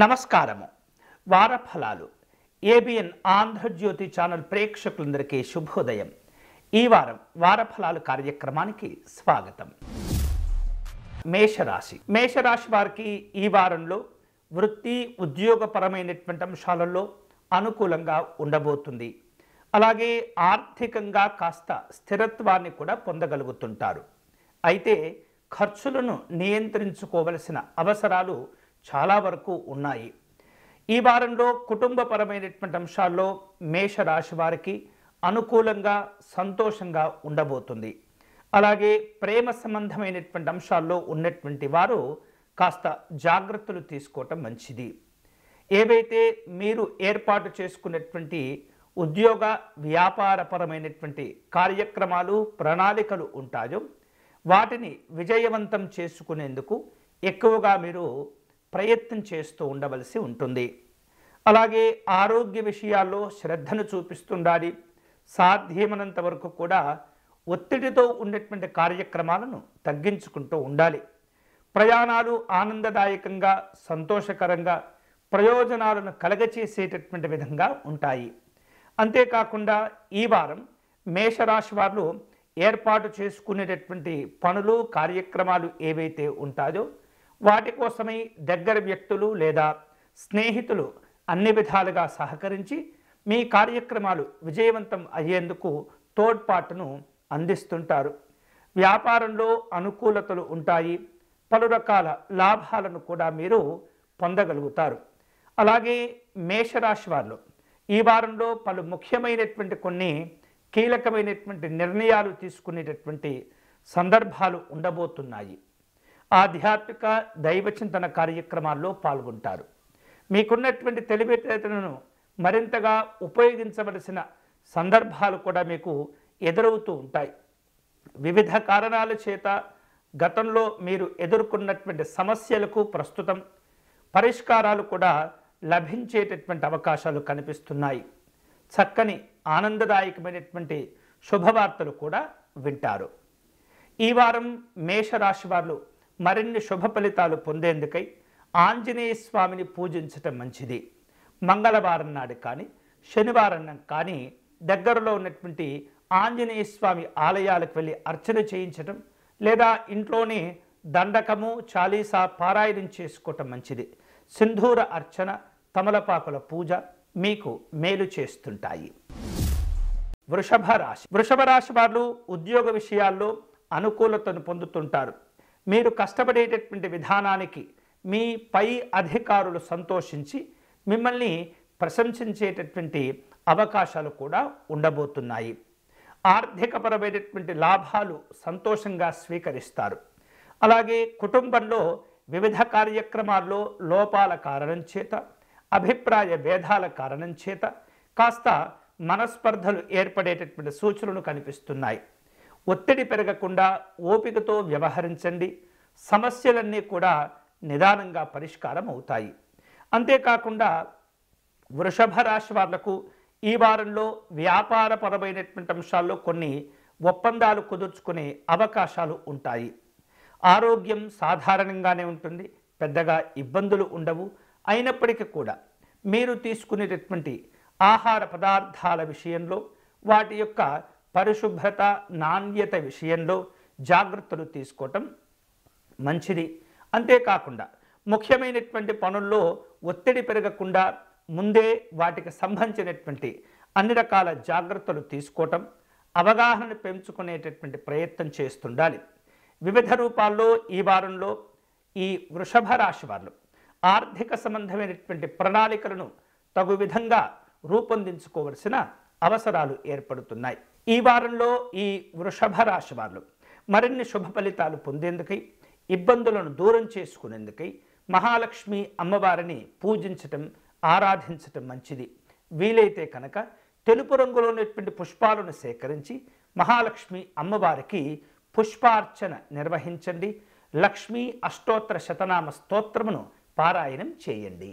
నమస్కారము. వారఫలాలు ABN Andhra Jyothi channel ప్రేక్షకులందరికీ శుభోదయం. ఈ వారం వారఫలాలు కార్యక్రమానికి స్వాగతం. మేషరాశి వారికి ఈ వారంలో వృత్తి ఉద్యోగపరమైనటువంటి అంశాలలో అనుకూలంగా ఉండబోతుంది. అలాగే ఆర్థికంగా కాస్త స్థిరత్వాన్ని కూడా పొందగలుగుతుంటారు. అయితే ఖర్చులను నియంత్రించుకోవలసిన అవసరాలు చాలా వరకు ఉన్నాయి. ఈ వారంలో కుటుంబపరమైనటువంటి అంశాల్లో మేషరాశి వారికి అనుకూలంగా సంతోషంగా ఉండబోతుంది. అలాగే ప్రేమ సంబంధమైనటువంటి అంశాల్లో ఉన్నటువంటి వారు కాస్త జాగ్రత్తలు తీసుకోవటం మంచిది. ఏవైతే మీరు ఏర్పాటు చేసుకున్నటువంటి ఉద్యోగ వ్యాపారపరమైనటువంటి కార్యక్రమాలు ప్రణాళికలు ఉంటాయో వాటిని విజయవంతం చేసుకునేందుకు ఎక్కువగా మీరు ప్రయత్నం చేస్తూ ఉండవలసి ఉంటుంది. అలాగే ఆరోగ్య విషయాల్లో శ్రద్ధను చూపిస్తుండాలి. సాధ్యమైనంత వరకు కూడా ఒత్తిడితో ఉన్నటువంటి కార్యక్రమాలను తగ్గించుకుంటూ ఉండాలి. ప్రయాణాలు ఆనందదాయకంగా సంతోషకరంగా ప్రయోజనాలను కలగచేసేటటువంటి విధంగా ఉంటాయి. అంతేకాకుండా ఈ వారం మేషరాశి వారు ఏర్పాటు చేసుకునేటటువంటి పనులు కార్యక్రమాలు ఏవైతే ఉంటాయో వాటి కోసమై దగ్గర వ్యక్తులు లేదా స్నేహితులు అన్ని విధాలుగా సహకరించి మీ కార్యక్రమాలు విజయవంతం అయ్యేందుకు తోడ్పాటును అందిస్తుంటారు. వ్యాపారంలో అనుకూలతలు ఉంటాయి. పలు రకాల లాభాలను కూడా మీరు పొందగలుగుతారు. అలాగే మేషరాశి వారు ఈ వారంలో పలు ముఖ్యమైనటువంటి కొన్ని కీలకమైనటువంటి నిర్ణయాలు తీసుకునేటటువంటి సందర్భాలు ఉండబోతున్నాయి. ఆధ్యాత్మిక దైవచింతన కార్యక్రమాల్లో పాల్గొంటారు. మీకున్నటువంటి తెలివితేటలను మరింతగా ఉపయోగించవలసిన సందర్భాలు కూడా మీకు ఎదురవుతూ ఉంటాయి. వివిధ కారణాల చేత గతంలో మీరు ఎదుర్కొన్నటువంటి సమస్యలకు ప్రస్తుతం పరిష్కారాలు కూడా లభించేటటువంటి అవకాశాలు కనిపిస్తున్నాయి. చక్కని ఆనందదాయకమైనటువంటి శుభవార్తలు కూడా వింటారు. ఈ వారం మేషరాశి వారు మరిన్ని శుభ ఫలితాలు పొందేందుకై ఆంజనేయ స్వామిని పూజించటం మంచిది. మంగళవారం నాడు కానీ శనివారం కానీ దగ్గరలో ఉన్నటువంటి ఆంజనేయ స్వామి ఆలయాలకు వెళ్ళి అర్చన చేయించటం లేదా ఇంట్లోనే దండకము చాలీసా పారాయణం చేసుకోవటం మంచిది. సింధూర అర్చన తమలపాకుల పూజ మీకు మేలు చేస్తుంటాయి. వృషభ రాశి వారు ఉద్యోగ విషయాల్లో అనుకూలతను పొందుతుంటారు. మీరు కష్టపడేటటువంటి విధానానికి మీ పై అధికారులు సంతోషించి మిమ్మల్ని ప్రశంసించేటటువంటి అవకాశాలు కూడా ఉండబోతున్నాయి. ఆర్థికపరమైనటువంటి లాభాలు సంతోషంగా స్వీకరిస్తారు. అలాగే కుటుంబంలో వివిధ కార్యక్రమాల్లో లోపాల కారణం చేత అభిప్రాయ భేదాల కారణం చేత కాస్త మనస్పర్ధలు ఏర్పడేటటువంటి సూచనలు కనిపిస్తున్నాయి. ఒత్తిడి పెరగకుండా ఓపికతో వ్యవహరించండి. సమస్యలన్నీ కూడా నిదానంగా పరిష్కారం అవుతాయి. అంతేకాకుండా వృషభ రాశి వాళ్లకు ఈ వారంలో వ్యాపారపరమైనటువంటి అంశాల్లో కొన్ని ఒప్పందాలు కుదుర్చుకునే అవకాశాలు ఉంటాయి. ఆరోగ్యం సాధారణంగానే ఉంటుంది. పెద్దగా ఇబ్బందులు ఉండవు. అయినప్పటికీ కూడా మీరు తీసుకునేటటువంటి ఆహార పదార్థాల విషయంలో వాటి యొక్క పరిశుభ్రత నాణ్యత విషయంలో జాగ్రత్తలు తీసుకోవటం మంచిది. అంతేకాకుండా ముఖ్యమైనటువంటి పనుల్లో ఒత్తిడి పెరగకుండా ముందే వాటికి సంబంధించినటువంటి అన్ని రకాల జాగ్రత్తలు తీసుకోవటం అవగాహన పెంచుకునేటటువంటి ప్రయత్నం చేస్తుండాలి. వివిధ రూపాల్లో ఈ వారంలో ఈ వృషభ రాశి వారు ఆర్థిక సంబంధమైనటువంటి ప్రణాళికలను తగు విధంగా రూపొందించుకోవలసిన అవసరాలు ఏర్పడుతున్నాయి. ఈ వారంలో ఈ వృషభ రాశి వారు మరిన్ని శుభ ఫలితాలు పొందేందుకై ఇబ్బందులను దూరం చేసుకునేందుకై మహాలక్ష్మి అమ్మవారిని పూజించటం ఆరాధించటం మంచిది. వీలైతే కనుక తెలుపు రంగులో ఉన్నటువంటి పుష్పాలను సేకరించి మహాలక్ష్మి అమ్మవారికి పుష్పార్చన నిర్వహించండి. లక్ష్మీ అష్టోత్తర శతనామ స్తోత్రమును పారాయణం చేయండి.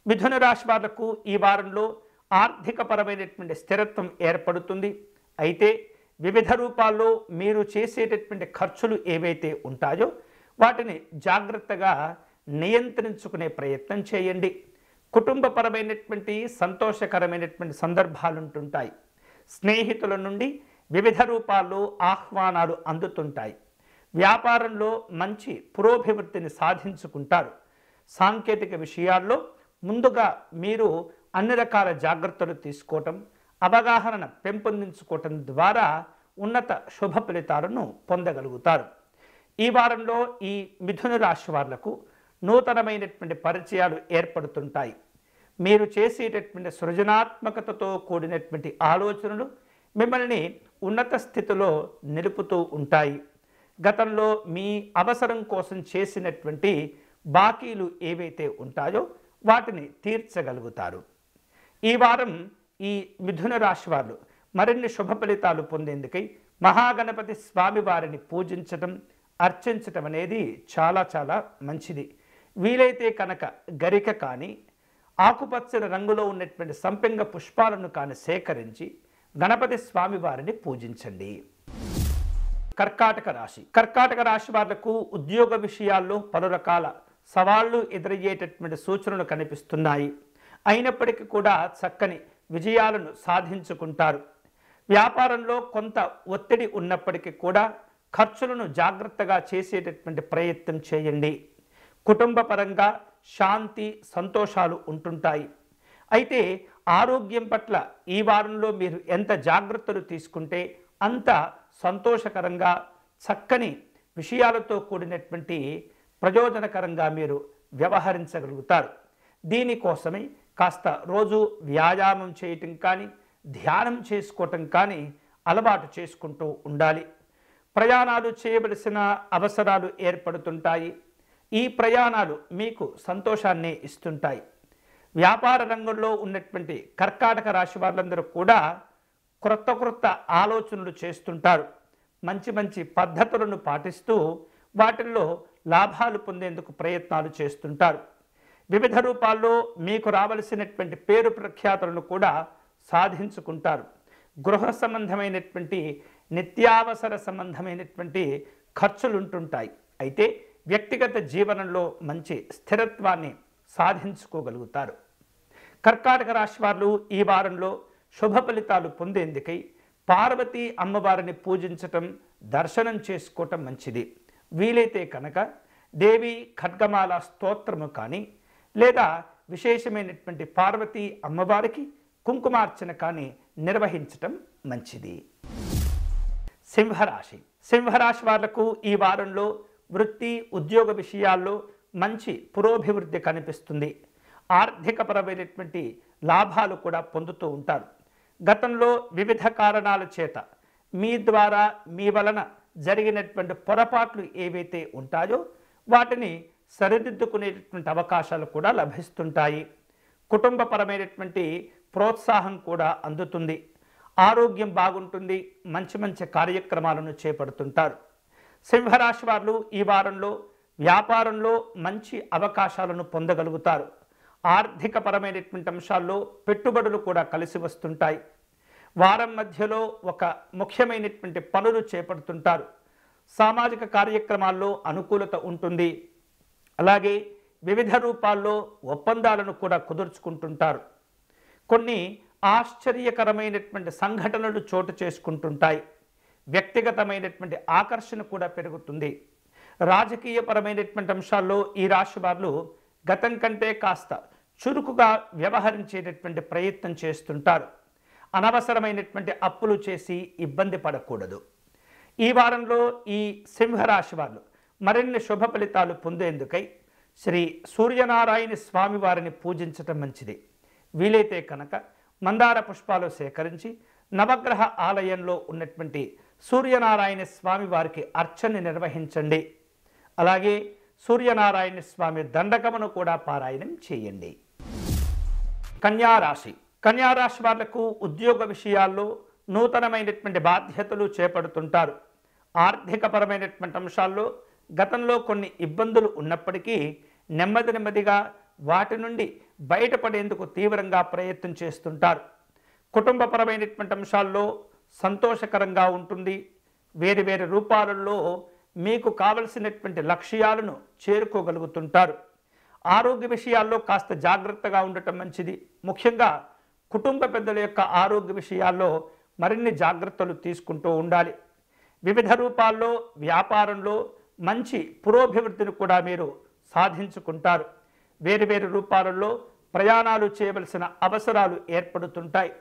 మిథున రాశి వాళ్లకు ఈ వారంలో ఆర్థికపరమైనటువంటి స్థిరత్వం ఏర్పడుతుంది. అయితే వివిధ రూపాల్లో మీరు చేసేటటువంటి ఖర్చులు ఏవైతే ఉంటాయో వాటిని జాగ్రత్తగా నియంత్రించుకునే ప్రయత్నం చేయండి. కుటుంబపరమైనటువంటి సంతోషకరమైనటువంటి సందర్భాలు ఉంటుంటాయి. స్నేహితుల నుండి వివిధ రూపాల్లో ఆహ్వానాలు అందుతుంటాయి. వ్యాపారంలో మంచి పురోభివృద్ధిని సాధించుకుంటారు. సాంకేతిక విషయాల్లో ముందుగా మీరు అన్ని రకాల జాగ్రత్తలు తీసుకోవటం, అవగాహన పెంపొందించుకోవటం ద్వారా ఉన్నత శుభ ఫలితాలను పొందగలుగుతారు. ఈ వారంలో ఈ మిథున రాశి వాళ్లకు నూతనమైనటువంటి పరిచయాలు ఏర్పడుతుంటాయి. మీరు చేసేటటువంటి సృజనాత్మకతతో కూడినటువంటి ఆలోచనలు మిమ్మల్ని ఉన్నత స్థితిలో నిలుపుతూ ఉంటాయి. గతంలో మీ అవసరం కోసం చేసినటువంటి బాకీలు ఏవైతే ఉంటాయో వాటిని తీర్చగలుగుతారు. ఈ వారం ఈ మిథున రాశి వారు మరిన్ని శుభ ఫలితాలు పొందేందుకై మహాగణపతి స్వామి వారిని పూజించటం, అర్చించటం అనేది చాలా చాలా మంచిది. వీలైతే కనుక గరిక కానీ ఆకుపచ్చని రంగులో ఉన్నటువంటి సంపెంగ పుష్పాలను కానీ సేకరించి గణపతి స్వామి వారిని పూజించండి. కర్కాటక రాశి వాళ్లకు ఉద్యోగ విషయాల్లో పలు రకాల సవాళ్లు ఎదురయ్యేటటువంటి సూచనలు కనిపిస్తున్నాయి. అయినప్పటికీ కూడా చక్కని విజయాలను సాధించుకుంటారు. వ్యాపారంలో కొంత ఒత్తిడి ఉన్నప్పటికీ కూడా ఖర్చులను జాగ్రత్తగా చేసేటటువంటి ప్రయత్నం చేయండి. కుటుంబ పరంగా శాంతి సంతోషాలు ఉంటుంటాయి. అయితే ఆరోగ్యం పట్ల ఈ వారంలో మీరు ఎంత జాగ్రత్తలు తీసుకుంటే అంత సంతోషకరంగా చక్కని విషయాలతో కూడినటువంటి ప్రయోజనకరంగా మీరు వ్యవహరించగలుగుతారు. దీనికోసమే కాస్త రోజు వ్యాయామం చేయటం కానీ ధ్యానం చేసుకోవటం కానీ అలవాటు చేసుకుంటూ ఉండాలి. ప్రయాణాలు చేయవలసిన అవసరాలు ఏర్పడుతుంటాయి. ఈ ప్రయాణాలు మీకు సంతోషాన్ని ఇస్తుంటాయి. వ్యాపార రంగంలో ఉన్నటువంటి కర్కాటక రాశి వాళ్ళందరూ కూడా క్రొత్త ఆలోచనలు చేస్తుంటారు. మంచి మంచి పద్ధతులను పాటిస్తూ వాటిల్లో లాభాలు పొందేందుకు ప్రయత్నాలు చేస్తుంటారు. వివిధ రూపాల్లో మీకు రావలసినటువంటి పేరు ప్రఖ్యాతులను కూడా సాధించుకుంటారు. గృహ సంబంధమైనటువంటి నిత్యావసర సంబంధమైనటువంటి ఖర్చులు ఉంటుంటాయి. అయితే వ్యక్తిగత జీవనంలో మంచి స్థిరత్వాన్ని సాధించుకోగలుగుతారు. కర్కాటక రాశి వారు ఈ వారంలో శుభ ఫలితాలు పొందేందుకై పార్వతీ అమ్మవారిని పూజించటం, దర్శనం చేసుకోవటం మంచిది. వీలైతే కనుక దేవి ఖడ్గమాల స్తోత్రము కానీ లేదా విశేషమైనటువంటి పార్వతీ అమ్మవారికి కుంకుమార్చన కానీ నిర్వహించటం మంచిది. సింహరాశి వాళ్లకు ఈ వారంలో వృత్తి ఉద్యోగ విషయాల్లో మంచి పురోభివృద్ధి కనిపిస్తుంది. ఆర్థికపరమైనటువంటి లాభాలు కూడా పొందుతూ ఉంటారు. గతంలో వివిధ కారణాల చేత మీ ద్వారా మీ వలన జరిగినటువంటి పొరపాట్లు ఏవైతే ఉంటాయో వాటిని సరిదిద్దుకునేటటువంటి అవకాశాలు కూడా లభిస్తుంటాయి. కుటుంబపరమైనటువంటి ప్రోత్సాహం కూడా అందుతుంది. ఆరోగ్యం బాగుంటుంది. మంచి మంచి కార్యక్రమాలను చేపడుతుంటారు. సింహరాశి వారు ఈ వారంలో వ్యాపారంలో మంచి అవకాశాలను పొందగలుగుతారు. ఆర్థికపరమైనటువంటి అంశాల్లో పెట్టుబడులు కూడా కలిసి వస్తుంటాయి. వారం మధ్యలో ఒక ముఖ్యమైనటువంటి పనులు చేపడుతుంటారు. సామాజిక కార్యక్రమాల్లో అనుకూలత ఉంటుంది. అలాగే వివిధ రూపాల్లో ఒప్పందాలను కూడా కుదుర్చుకుంటుంటారు. కొన్ని ఆశ్చర్యకరమైనటువంటి సంఘటనలు చోటు చేసుకుంటుంటాయి. వ్యక్తిగతమైనటువంటి ఆకర్షణ కూడా పెరుగుతుంది. రాజకీయపరమైనటువంటి అంశాల్లో ఈ రాశి వారు గతం కంటే కాస్త చురుకుగా వ్యవహరించేటటువంటి ప్రయత్నం చేస్తుంటారు. అనవసరమైనటువంటి అప్పులు చేసి ఇబ్బంది పడకూడదు. ఈ వారంలో ఈ సింహరాశి వారు మరిన్ని శుభ ఫలితాలు పొందేందుకై శ్రీ సూర్యనారాయణ స్వామి వారిని పూజించటం మంచిది. వీలైతే కనుక మందార పుష్పాలు సేకరించి నవగ్రహ ఆలయంలో ఉన్నటువంటి సూర్యనారాయణ స్వామి వారికి అర్చన నిర్వహించండి. అలాగే సూర్యనారాయణ స్వామి దండకమును కూడా పారాయణం చేయండి. కన్యారాశి వాళ్లకు ఉద్యోగ విషయాల్లో నూతనమైనటువంటి బాధ్యతలు చేపడుతుంటారు. ఆర్థికపరమైనటువంటి అంశాల్లో గతంలో కొన్ని ఇబ్బందులు ఉన్నప్పటికీ నెమ్మదిగా వాటి నుండి బయటపడేందుకు తీవ్రంగా ప్రయత్నం చేస్తుంటారు. కుటుంబపరమైనటువంటి అంశాల్లో సంతోషకరంగా ఉంటుంది. వేరు రూపాలలో మీకు కావలసినటువంటి లక్ష్యాలను చేరుకోగలుగుతుంటారు. ఆరోగ్య విషయాల్లో కాస్త జాగ్రత్తగా ఉండటం మంచిది. ముఖ్యంగా కుటుంబ పెద్దల యొక్క ఆరోగ్య విషయాల్లో మరిన్ని జాగ్రత్తలు తీసుకుంటూ ఉండాలి. వివిధ రూపాల్లో వ్యాపారంలో మంచి పురోభివృద్ధిని కూడా మీరు సాధించుకుంటారు. వేరువేరు రూపాలలో ప్రయాణాలు చేయవలసిన అవసరాలు ఏర్పడుతుంటాయి.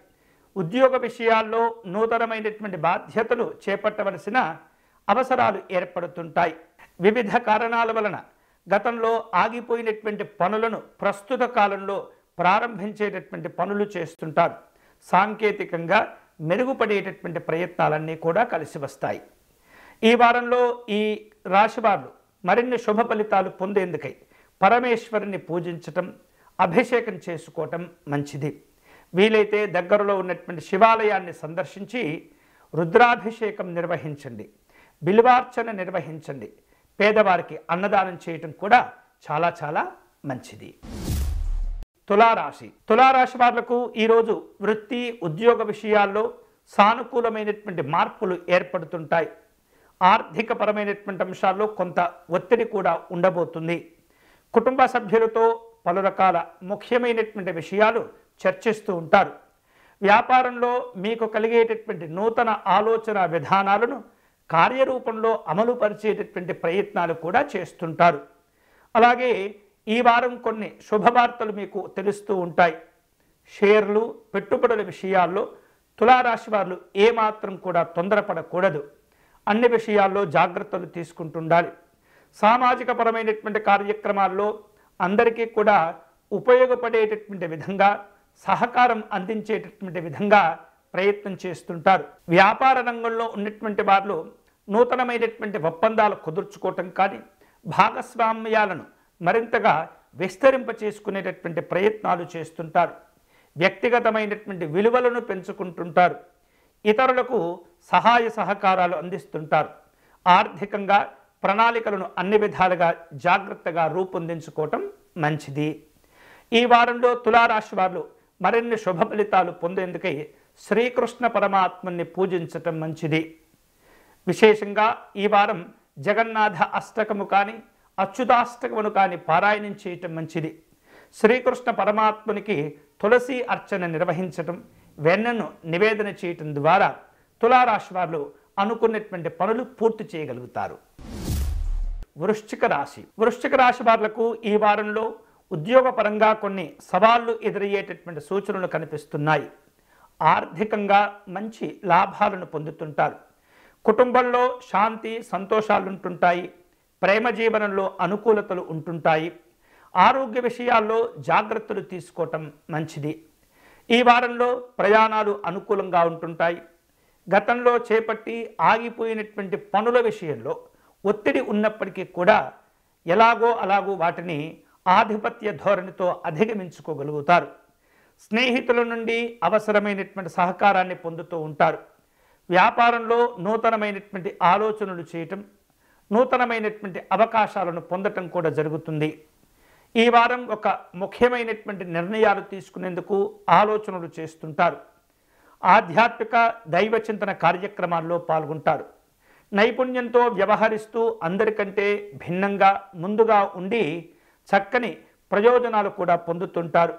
ఉద్యోగ విషయాల్లో నూతనమైనటువంటి బాధ్యతలు చేపట్టవలసిన అవసరాలు ఏర్పడుతుంటాయి. వివిధ కారణాల వలన గతంలో ఆగిపోయినటువంటి పనులను ప్రస్తుత కాలంలో ప్రారంభించేటటువంటి పనులు చేస్తుంటారు. సాంకేతికంగా మెరుగుపడేటటువంటి ప్రయత్నాలన్నీ కూడా కలిసి వస్తాయి. ఈ వారంలో ఈ రాశివారు మరిన్ని శుభ ఫలితాలు పొందేందుకై పరమేశ్వరుని పూజించటం, అభిషేకం చేసుకోవటం మంచిది. వీలైతే దగ్గరలో ఉన్నటువంటి శివాలయాన్ని సందర్శించి రుద్రాభిషేకం నిర్వహించండి, బిల్వార్చన నిర్వహించండి. పేదవారికి అన్నదానం చేయటం కూడా చాలా చాలా మంచిది. తులారాశి. తులారాశి వాళ్లకు ఈరోజు వృత్తి ఉద్యోగ విషయాల్లో సానుకూలమైనటువంటి మార్పులు ఏర్పడుతుంటాయి. ఆర్థిక పరమైనటువంటి అంశాల్లో కొంత ఒత్తిడి కూడా ఉండబోతుంది. కుటుంబ సభ్యులతో పలు రకాల ముఖ్యమైనటువంటి విషయాలు చర్చిస్తూ ఉంటారు. వ్యాపారంలో మీకు కలిగేటటువంటి నూతన ఆలోచన విధానాలను కార్యరూపంలో అమలు పరిచేటటువంటి ప్రయత్నాలు కూడా చేస్తుంటారు. అలాగే ఈ వారం కొన్ని శుభవార్తలు మీకు తెలుస్తూ ఉంటాయి. షేర్లు పెట్టుబడుల విషయాల్లో తులారాశి వారు ఏమాత్రం కూడా తొందరపడకూడదు. అన్ని విషయాల్లో జాగ్రత్తలు తీసుకుంటుండాలి. సామాజిక పరమైనటువంటి కార్యక్రమాల్లో అందరికీ కూడా ఉపయోగపడేటటువంటి విధంగా సహకారం అందించేటటువంటి విధంగా ప్రయత్నం చేస్తుంటారు. వ్యాపార రంగంలో ఉన్నటువంటి వారు నూతనమైనటువంటి ఒప్పందాలు కుదుర్చుకోవటం కానీ భాగస్వామ్యాలను మరింతగా విస్తరింప చేసుకునేటటువంటి ప్రయత్నాలు చేస్తుంటారు. వ్యక్తిగతమైనటువంటి విలువలను పెంచుకుంటుంటారు. ఇతరులకు సహాయ సహకారాలు అందిస్తుంటారు. ఆర్థికంగా ప్రణాళికలను అన్ని విధాలుగా జాగ్రత్తగా రూపొందించుకోవటం మంచిది. ఈ వారంలో తులారాశి వారు మరిన్ని శుభ ఫలితాలు పొందేందుకై శ్రీకృష్ణ పరమాత్మని పూజించటం మంచిది. విశేషంగా ఈ వారం జగన్నాథ అష్టకము కానీ అచ్యుతాష్టకమును కానీ పారాయణం చేయటం మంచిది. శ్రీకృష్ణ పరమాత్మునికి తులసి అర్చన నిర్వహించటం, వెన్నను నివేదన చేయటం ద్వారా తులారాశి వారు అనుకున్నటువంటి పనులు పూర్తి చేయగలుగుతారు. వృశ్చిక రాశి. వృశ్చిక రాశి వారులకు ఈ వారంలో ఉద్యోగపరంగా కొన్ని సవాళ్లు ఎదురయ్యేటటువంటి సూచనలు కనిపిస్తున్నాయి. ఆర్థికంగా మంచి లాభాలను పొందుతుంటారు. కుటుంబంలో శాంతి సంతోషాలు ఉంటుంటాయి. ప్రేమ జీవనంలో అనుకూలతలు ఉంటుంటాయి. ఆరోగ్య విషయాల్లో జాగ్రత్తలు తీసుకోవటం మంచిది. ఈ వారంలో ప్రయాణాలు అనుకూలంగా ఉంటుంటాయి. గతంలో చేపట్టి ఆగిపోయినటువంటి పనుల విషయంలో ఒత్తిడి ఉన్నప్పటికీ కూడా ఎలాగో అలాగో వాటిని ఆధిపత్య ధోరణితో అధిగమించుకోగలుగుతారు. స్నేహితుల నుండి అవసరమైనటువంటి సహకారాన్ని పొందుతూ ఉంటారు. వ్యాపారంలో నూతనమైనటువంటి ఆలోచనలు చేయటం, నూతనమైనటువంటి అవకాశాలను పొందటం కూడా జరుగుతుంది. ఈ వారం ఒక ముఖ్యమైనటువంటి నిర్ణయాలు తీసుకునేందుకు ఆలోచనలు చేస్తుంటారు. ఆధ్యాత్మిక దైవ చింతన కార్యక్రమాల్లో పాల్గొంటారు. నైపుణ్యంతో వ్యవహరిస్తూ అందరికంటే భిన్నంగా ముందుగా ఉండి చక్కని ప్రయోజనాలు కూడా పొందుతుంటారు.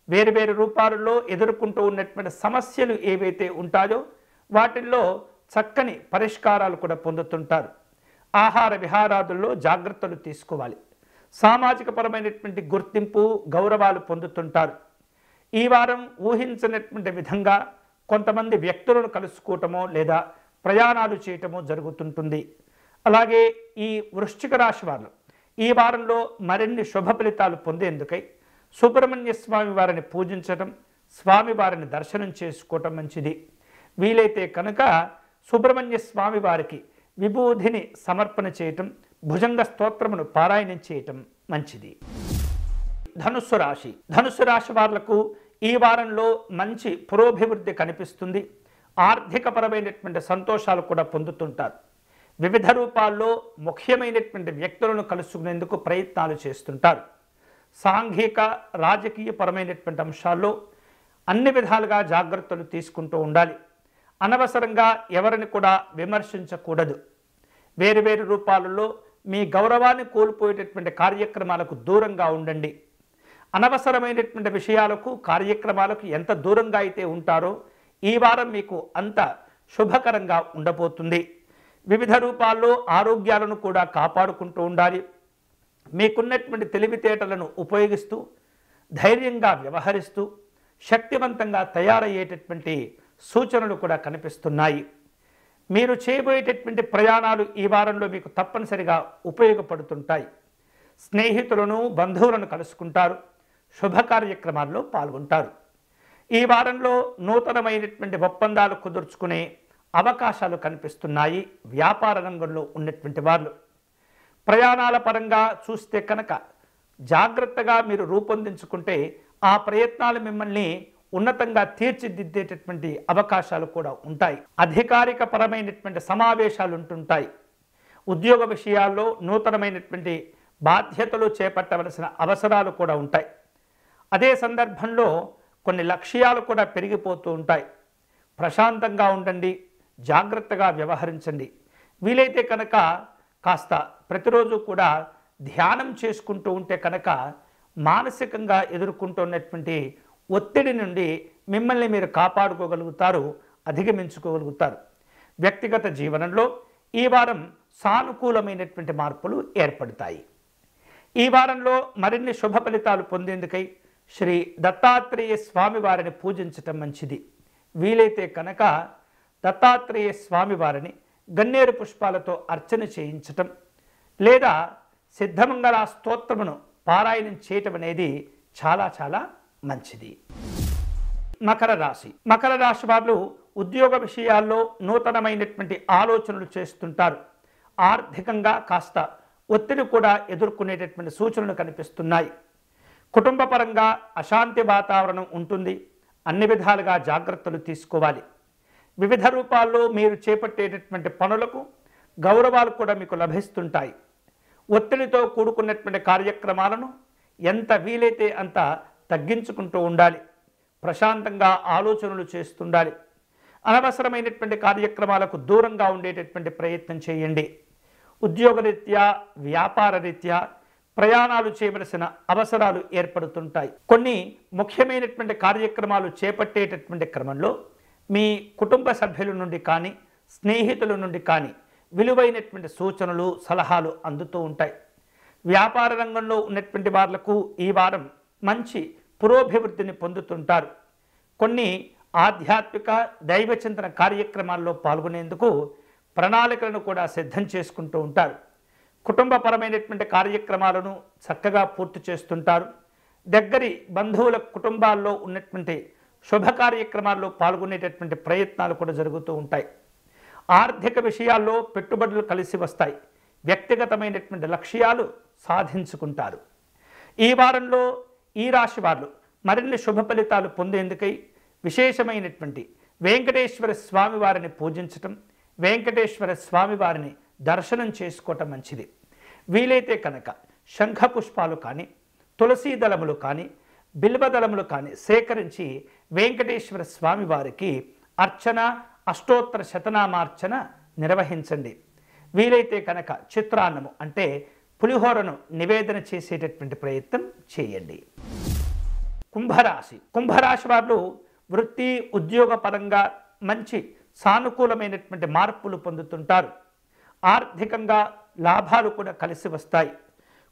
వేరువేరు రూపాలలో ఎదుర్కొంటూ ఉన్నటువంటి సమస్యలు ఏవైతే ఉంటాయో వాటిల్లో చక్కని పరిష్కారాలు కూడా పొందుతుంటారు. ఆహార విహారాదుల్లో జాగ్రత్తలు తీసుకోవాలి. సామాజిక పరమైనటువంటి గుర్తింపు గౌరవాలు పొందుతుంటారు. ఈ వారం ఊహించినటువంటి విధంగా కొంతమంది వ్యక్తులను కలుసుకోవటమో లేదా ప్రయాణాలు చేయటమో జరుగుతుంటుంది. అలాగే ఈ వృశ్చిక రాశి వారు ఈ వారంలో మరిన్ని శుభ ఫలితాలు పొందేందుకై సుబ్రహ్మణ్య స్వామి వారిని పూజించటం, స్వామివారిని దర్శనం చేసుకోవటం మంచిది. వీలైతే కనుక సుబ్రహ్మణ్య స్వామి వారికి విభూధిని సమర్పణ చేయటం, భుజంగ స్తోత్రమును పారాయణం చేయటం మంచిది. ధనుస్సు రాశి. ధనుస్సు రాశి వాళ్లకు ఈ వారంలో మంచి పురోభివృద్ధి కనిపిస్తుంది. ఆర్థిక పరమైనటువంటి సంతోషాలు కూడా పొందుతుంటారు. వివిధ రూపాల్లో ముఖ్యమైనటువంటి వ్యక్తులను కలుసుకునేందుకు ప్రయత్నాలు చేస్తుంటారు. సాంఘిక రాజకీయ పరమైనటువంటి అంశాల్లో అన్ని విధాలుగా జాగ్రత్తలు తీసుకుంటూ ఉండాలి. అనవసరంగా ఎవరిని కూడా విమర్శించకూడదు. వేరువేరు రూపాలలో మీ గౌరవాన్ని కోల్పోయేటటువంటి కార్యక్రమాలకు దూరంగా ఉండండి. అనవసరమైనటువంటి విషయాలకు కార్యక్రమాలకు ఎంత దూరంగా అయితే ఉంటారో ఈ వారం మీకు అంత శుభకరంగా ఉండబోతుంది. వివిధ రూపాల్లో ఆరోగ్యాలను కూడా కాపాడుకుంటూ ఉండాలి. మీకున్నటువంటి తెలివితేటలను ఉపయోగిస్తూ ధైర్యంగా వ్యవహరిస్తూ శక్తివంతంగా తయారయ్యేటటువంటి సూచనలు కూడా కనిపిస్తున్నాయి. మీరు చేయబోయేటటువంటి ప్రయాణాలు ఈ వారంలో మీకు తప్పనిసరిగా ఉపయోగపడుతుంటాయి. స్నేహితులను బంధువులను కలుసుకుంటారు. శుభ కార్యక్రమాల్లో పాల్గొంటారు. ఈ వారంలో నూతనమైనటువంటి ఒప్పందాలు కుదుర్చుకునే అవకాశాలు కనిపిస్తున్నాయి. వ్యాపార రంగంలో ఉన్నటువంటి వాళ్ళు ప్రయాణాల పరంగా చూస్తే కనుక జాగ్రత్తగా మీరు రూపొందించుకుంటే ఆ ప్రయత్నాలు మిమ్మల్ని ఉన్నతంగా తీర్చిదిద్దేటటువంటి అవకాశాలు కూడా ఉంటాయి. అధికారిక పరమైనటువంటి సమావేశాలు ఉంటుంటాయి. ఉద్యోగ విషయాల్లో నూతనమైనటువంటి బాధ్యతలు చేపట్టవలసిన అవసరాలు కూడా ఉంటాయి. అదే సందర్భంలో కొన్ని లక్ష్యాలు కూడా పెరిగిపోతూ ఉంటాయి. ప్రశాంతంగా ఉండండి, జాగ్రత్తగా వ్యవహరించండి. వీలైతే కనుక కాస్త ప్రతిరోజు కూడా ధ్యానం చేసుకుంటూ ఉంటే కనుక మానసికంగా ఎదుర్కొంటున్నటువంటి ఒత్తిడి నుండి మిమ్మల్ని మీరు కాపాడుకోగలుగుతారు, అధిగమించుకోగలుగుతారు. వ్యక్తిగత జీవనంలో ఈ వారం సానుకూలమైనటువంటి మార్పులు ఏర్పడతాయి. ఈ వారంలో మరిన్ని శుభ ఫలితాలు పొందేందుకై శ్రీ దత్తాత్రేయ స్వామి వారిని పూజించటం మంచిది. వీలైతే కనుక దత్తాత్రేయ స్వామి వారిని గన్నేరు పుష్పాలతో అర్చన చేయించటం లేదా సిద్ధమంగళ స్తోత్రమును పారాయణం చేయటం అనేది చాలా చాలా మంచిది. మకర రాశి. మకర రాశి వాళ్ళు ఉద్యోగ విషయాల్లో నూతనమైనటువంటి ఆలోచనలు చేస్తుంటారు. ఆర్థికంగా కాస్త ఒత్తిడి కూడా ఎదుర్కొనేటటువంటి సూచనలు కనిపిస్తున్నాయి. కుటుంబ పరంగా అశాంతి వాతావరణం ఉంటుంది. అన్ని విధాలుగా జాగ్రత్తలు తీసుకోవాలి. వివిధ రూపాల్లో మీరు చేపట్టేటటువంటి పనులకు గౌరవాలు కూడా మీకు లభిస్తుంటాయి. ఒత్తిడితో కూడుకున్నటువంటి కార్యక్రమాలను ఎంత వీలైతే అంత తగ్గించుకుంటూ ఉండాలి. ప్రశాంతంగా ఆలోచనలు చేస్తుండాలి. అనవసరమైనటువంటి కార్యక్రమాలకు దూరంగా ఉండేటటువంటి ప్రయత్నం చేయండి. ఉద్యోగరీత్యా వ్యాపార రీత్యా ప్రయాణాలు చేయవలసిన అవసరాలు ఏర్పడుతుంటాయి. కొన్ని ముఖ్యమైనటువంటి కార్యక్రమాలు చేపట్టేటటువంటి క్రమంలో మీ కుటుంబ సభ్యుల నుండి కానీ స్నేహితుల నుండి కానీ విలువైనటువంటి సూచనలు సలహాలు అందుతూ ఉంటాయి. వ్యాపార రంగంలో ఉన్నటువంటి వాళ్లకు ఈ వారం మంచి పురోభివృద్ధిని పొందుతుంటారు. కొన్ని ఆధ్యాత్మిక దైవచింతన కార్యక్రమాల్లో పాల్గొనేందుకు ప్రణాళికలను కూడా సిద్ధం చేసుకుంటూ ఉంటారు. కుటుంబపరమైనటువంటి కార్యక్రమాలను చక్కగా పూర్తి చేస్తుంటారు. దగ్గరి బంధువుల కుటుంబాల్లో ఉన్నటువంటి శుభ కార్యక్రమాల్లో పాల్గొనేటటువంటి ప్రయత్నాలు కూడా జరుగుతూ ఉంటాయి. ఆర్థిక విషయాల్లో పెట్టుబడులు కలిసి వస్తాయి. వ్యక్తిగతమైనటువంటి లక్ష్యాలు సాధించుకుంటారు. ఈ వారంలో ఈ రాశి వారు మరిన్ని శుభ ఫలితాలు పొందేందుకై విశేషమైనటువంటి వెంకటేశ్వర స్వామి వారిని పూజించటం, వెంకటేశ్వర స్వామి వారిని దర్శనం చేసుకోవటం మంచిది. వీలైతే కనుక శంఖ పుష్పాలు కానీ తులసీ దళములు కానీ బిల్వదళములు కానీ సేకరించి వెంకటేశ్వర స్వామి వారికి అర్చన అష్టోత్తర శతనామార్చన నిర్వహించండి. వీలైతే కనుక చిత్రాన్నము అంటే పులిహోరను నివేదన చేసేటటువంటి ప్రయత్నం చేయండి. కుంభరాశి. కుంభరాశి వారు వృత్తి ఉద్యోగ పరంగా మంచి సానుకూలమైనటువంటి మార్పులు పొందుతుంటారు. ఆర్థికంగా లాభాలు కూడా కలిసి వస్తాయి.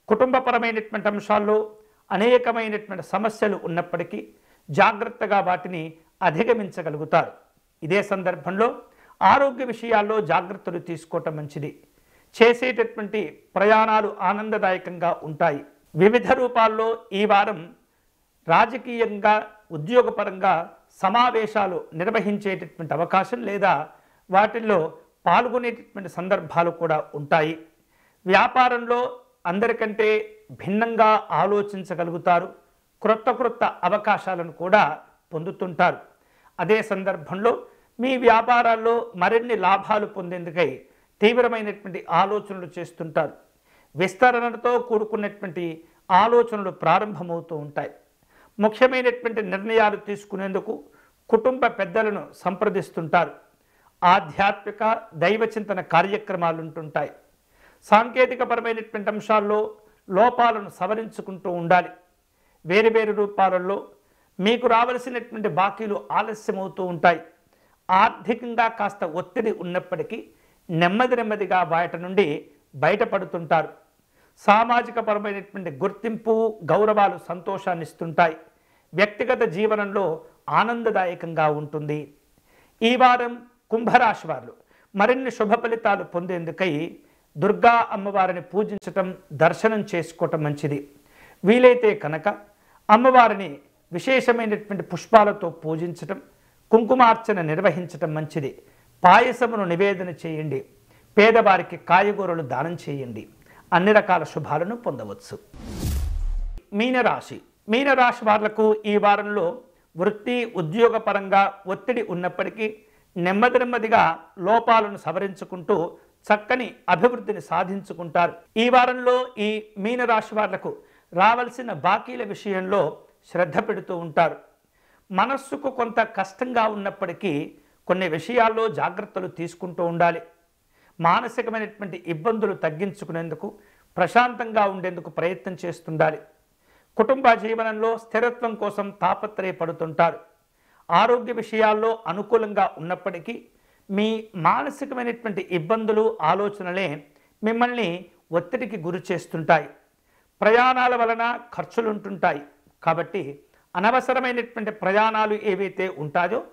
కుటుంబపరమైనటువంటి అంశాల్లో అనేకమైనటువంటి సమస్యలు ఉన్నప్పటికీ జాగ్రత్తగా వాటిని అధిగమించగలుగుతారు. ఇదే సందర్భంలో ఆరోగ్య విషయాల్లో జాగ్రత్తలు తీసుకోవటం మంచిది. చేసేటటువంటి ప్రయాణాలు ఆనందదాయకంగా ఉంటాయి. వివిధ రూపాల్లో ఈ వారం రాజకీయంగా ఉద్యోగపరంగా సమావేశాలు నిర్వహించేటటువంటి అవకాశం లేదా వాటిల్లో పాల్గొనేటటువంటి సందర్భాలు కూడా ఉంటాయి. వ్యాపారంలో అందరికంటే భిన్నంగా ఆలోచించగలుగుతారు. క్రొత్త అవకాశాలను కూడా పొందుతుంటారు. అదే సందర్భంలో మీ వ్యాపారాల్లో మరిన్ని లాభాలు పొందేందుకై తీవ్రమైనటువంటి ఆలోచనలు చేస్తుంటారు. విస్తరణతో కూడుకున్నటువంటి ఆలోచనలు ప్రారంభమవుతూ ఉంటాయి. ముఖ్యమైనటువంటి నిర్ణయాలు తీసుకునేందుకు కుటుంబ పెద్దలను సంప్రదిస్తుంటారు. ఆధ్యాత్మిక దైవచింతన కార్యక్రమాలు ఉంటుంటాయి. సాంకేతికపరమైనటువంటి అంశాల్లో లోపాలను సవరించుకుంటూ ఉండాలి. వేరు వేరు రూపాలలో మీకు రావలసినటువంటి బాకీలు ఆలస్యమవుతూ ఉంటాయి. ఆర్థికంగా కాస్త ఒత్తిడి ఉన్నప్పటికీ నెమ్మదిగా వాటి నుండి బయటపడుతుంటారు. సామాజిక పరమైనటువంటి గుర్తింపు, గౌరవాలు సంతోషాన్ని ఇస్తుంటాయి. వ్యక్తిగత జీవనంలో ఆనందదాయకంగా ఉంటుంది. ఈ వారం కుంభరాశి వారు మరిన్ని శుభ ఫలితాలు పొందేందుకై దుర్గా అమ్మవారిని పూజించటం, దర్శనం చేసుకోవటం మంచిది. వీలైతే కనుక అమ్మవారిని విశేషమైనటువంటి పుష్పాలతో పూజించటం, కుంకుమార్చన నిర్వహించటం మంచిది. పాయసమును నివేదన చేయండి. పేదవారికి కాయగూరలు దానం చేయండి. అన్ని రకాల శుభాలను పొందవచ్చు. మీనరాశి వాళ్లకు ఈ వారంలో వృత్తి, ఉద్యోగపరంగా ఒత్తిడి ఉన్నప్పటికీ నెమ్మదిగా లోపాలను సవరించుకుంటూ చక్కని అభివృద్ధిని సాధించుకుంటారు. ఈ వారంలో ఈ మీనరాశి వాళ్లకు రావాల్సిన బాకీల విషయంలో శ్రద్ధ పెడుతూ ఉంటారు. మనస్సుకు కొంత కష్టంగా ఉన్నప్పటికీ కొన్ని విషయాల్లో జాగ్రత్తలు తీసుకుంటూ ఉండాలి. మానసికమైనటువంటి ఇబ్బందులు తగ్గించుకునేందుకు, ప్రశాంతంగా ఉండేందుకు ప్రయత్నం చేస్తుండాలి. కుటుంబ జీవనంలో స్థిరత్వం కోసం తాపత్రయపడుతుంటారు. ఆరోగ్య విషయాల్లో అనుకూలంగా ఉన్నప్పటికీ మీ మానసికమైనటువంటి ఇబ్బందులు, ఆలోచనలే మిమ్మల్ని ఒత్తిడికి గురి చేస్తుంటాయి. ప్రయాణాల వలన ఖర్చులుంటుంటాయి. కాబట్టి అనవసరమైనటువంటి ప్రయాణాలు ఏవైతే ఉంటాయో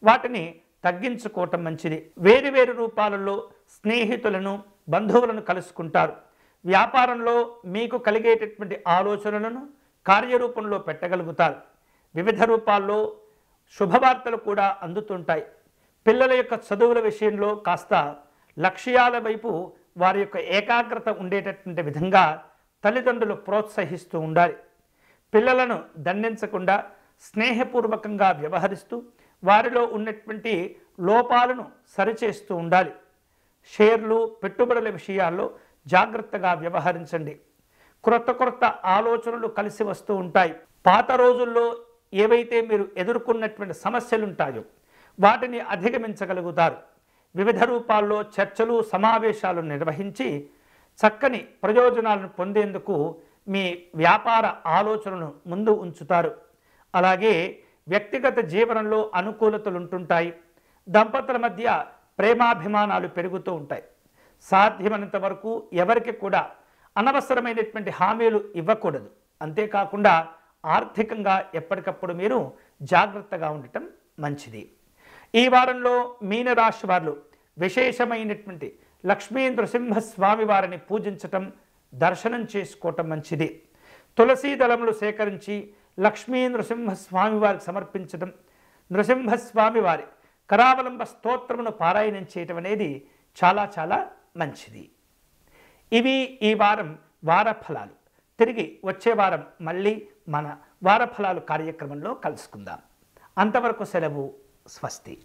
వాటిని తగ్గించుకోవటం మంచిది. వేరు రూపాలలో స్నేహితులను, బంధువులను కలుసుకుంటారు. వ్యాపారంలో మీకు కలిగేటటువంటి ఆలోచనలను కార్యరూపంలో పెట్టగలుగుతారు. వివిధ రూపాల్లో శుభవార్తలు కూడా అందుతుంటాయి. పిల్లల యొక్క చదువుల విషయంలో కాస్త లక్ష్యాల వైపు వారి యొక్క ఏకాగ్రత ఉండేటటువంటి విధంగా తల్లిదండ్రులు ప్రోత్సహిస్తూ ఉండాలి. పిల్లలను దండించకుండా స్నేహపూర్వకంగా వ్యవహరిస్తూ వారిలో ఉన్నటువంటి లోపాలను సరిచేస్తూ ఉండాలి. షేర్లు, పెట్టుబడుల విషయాల్లో జాగ్రత్తగా వ్యవహరించండి. క్రొత్త ఆలోచనలు కలిసి వస్తూ ఉంటాయి. పాత రోజుల్లో ఏవైతే మీరు ఎదుర్కొన్నటువంటి సమస్యలు ఉంటాయో వాటిని అధిగమించగలుగుతారు. వివిధ రూపాల్లో చర్చలు, సమావేశాలు నిర్వహించి చక్కని ప్రయోజనాలను పొందేందుకు మీ వ్యాపార ఆలోచనను ముందు ఉంచుతారు. అలాగే వ్యక్తిగత జీవనంలో అనుకూలతలు ఉంటుంటాయి. దంపతుల మధ్య ప్రేమాభిమానాలు పెరుగుతూ ఉంటాయి. సాధ్యమైనంత వరకు ఎవరికి కూడా అనవసరమైనటువంటి హామీలు ఇవ్వకూడదు. అంతేకాకుండా ఆర్థికంగా ఎప్పటికప్పుడు మీరు జాగ్రత్తగా ఉండటం మంచిది. ఈ వారంలో మీనరాశి వారు విశేషమైనటువంటి లక్ష్మీ నృసింహస్వామి వారిని పూజించటం, దర్శనం చేసుకోవటం మంచిది. తులసీ దళములు సేకరించి లక్ష్మీ నృసింహస్వామి వారికి సమర్పించడం, నృసింహస్వామి వారి కరావలంబ స్తోత్రమును పారాయణం చేయటం అనేది చాలా మంచిది. ఇవి ఈ వారం వారఫలాలు. తిరిగి వచ్చే వారం మళ్ళీ మన వారఫలాలు కార్యక్రమంలో కలుసుకుందాం. అంతవరకు సెలవు. స్వస్తి.